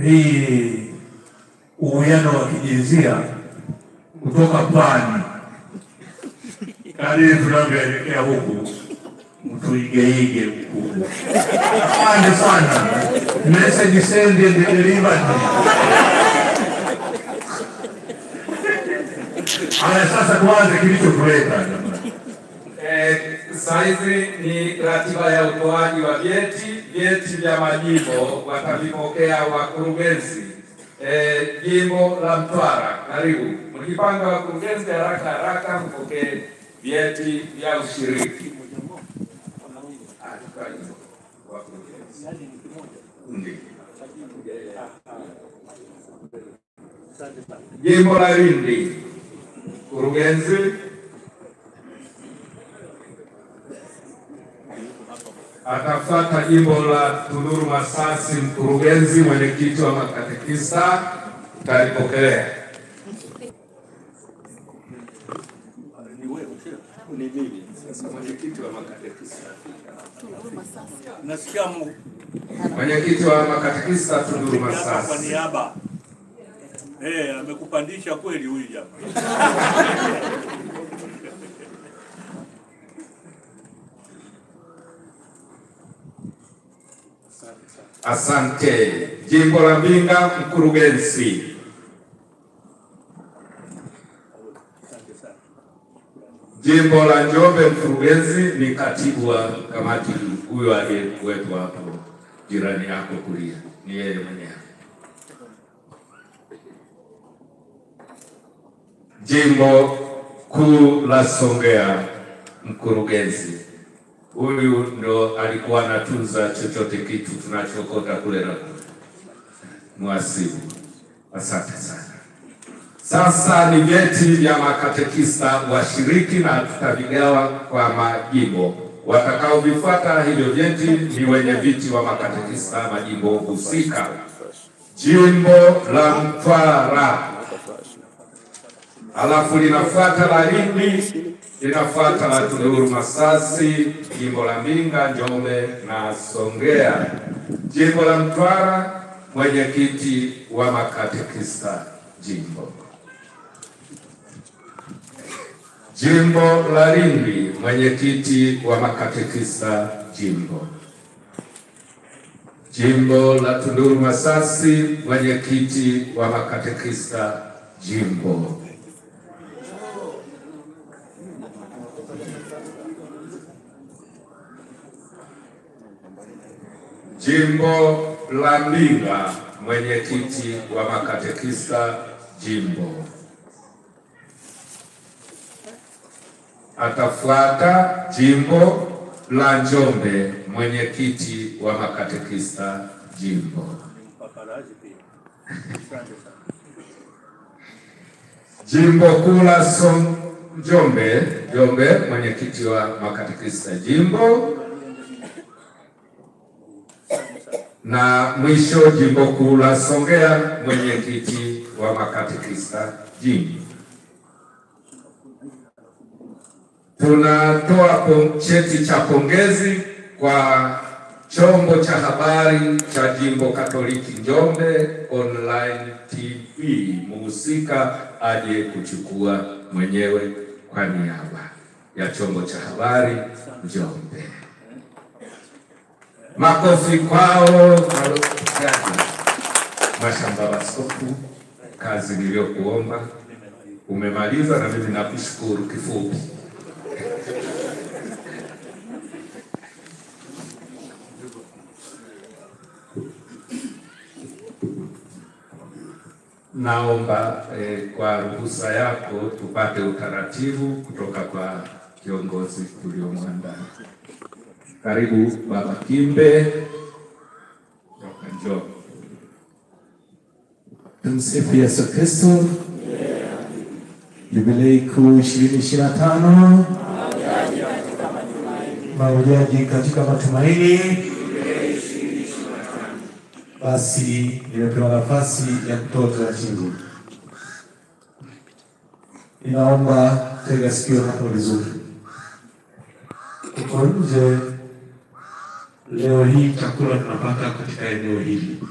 hii uwiano wa kijinsia kutoka Pwani kadiri tunavyoelekea huku mtuigeige huku. Asante sana. Message send and delivered. Haya, sasa tuanze kilichotuleta. Saizi ni ratiba ya utoaji wa vyeti vya majimbo watavipokea wakurugenzi. Jimbo la Mtwara, karibu. Mkipanga wakurugenzi haraka mpokee vyeti vya ushiriki. Jimbo la Lindi, kurugenzi. Atafuata jimbo la Tunduru Masasi, mkurugenzi, mwenyekiti wa makatekista utalipokelea. Mwenyekiti wa makatekista. Nasikia mwenyekiti wa makatekista Tunduru Masasi. Kwa niaba. Amekupandisha kweli huyu jamaa. Asante. Jimbo la Mbinga, mkurugenzi. Jimbo la Njombe, mkurugenzi ni katibu wa kamati, huyo aliyekuwepo hapo jirani yako kulia, ni yeye mwenyewe. Jimbo kuu la Songea, mkurugenzi. Huyu ndo alikuwa anatunza chochote kitu tunachokota kule na mwasibu. Asante sana. Sasa ni vyeti vya makatekista washiriki na tutavigawa kwa majimbo. Watakaovifuata hivyo vyeti ni wenye viti wa makatekista majimbo husika. Jimbo la Mtwara, alafu linafuata la Lindi, linafuata la Tunduru Masasi, jimbo la Mbinga, Njombe na Songea. Jimbo la Mtwara, mwenyekiti wa makatekista jimbo. Jimbo la Lindi, mwenyekiti wa makatekista jimbo. Jimbo la Tunduru Masasi, mwenyekiti wa makatekista jimbo. Jimbo la Mbinga, mwenyekiti wa makatekista jimbo. Atafuata jimbo la Njombe, mwenyekiti wa makatekista jimbo. Jimbo kuu la Njombe, mwenyekiti wa makatekista jimbo. Na mwisho jimbo kuu la Songea, mwenyekiti wa makatekista jimbo. Tunatoa cheti cha pongezi kwa chombo cha habari cha Jimbo Katoliki Njombe Online TV. Mhusika aje kuchukua mwenyewe kwa niaba ya chombo cha habari Njombe. Makofi kwao. Mashamba Baskofu, kazi niliyokuomba umemaliza na mimi nakushukuru kifupi. Naomba kwa ruhusa yako tupate utaratibu kutoka kwa kiongozi tuliomwandaa. Karibu Baba Kimbe. Njoo. Tumsifu Yesu Kristo. Jubilei kuu 2025. Mahujaji katika matumaini. Basi nimepewa nafasi ya kutoa utaratibu. Ninaomba tega sikio hapo vizuri. Tuko nje leo hii, chakula tunapata katika eneo hili.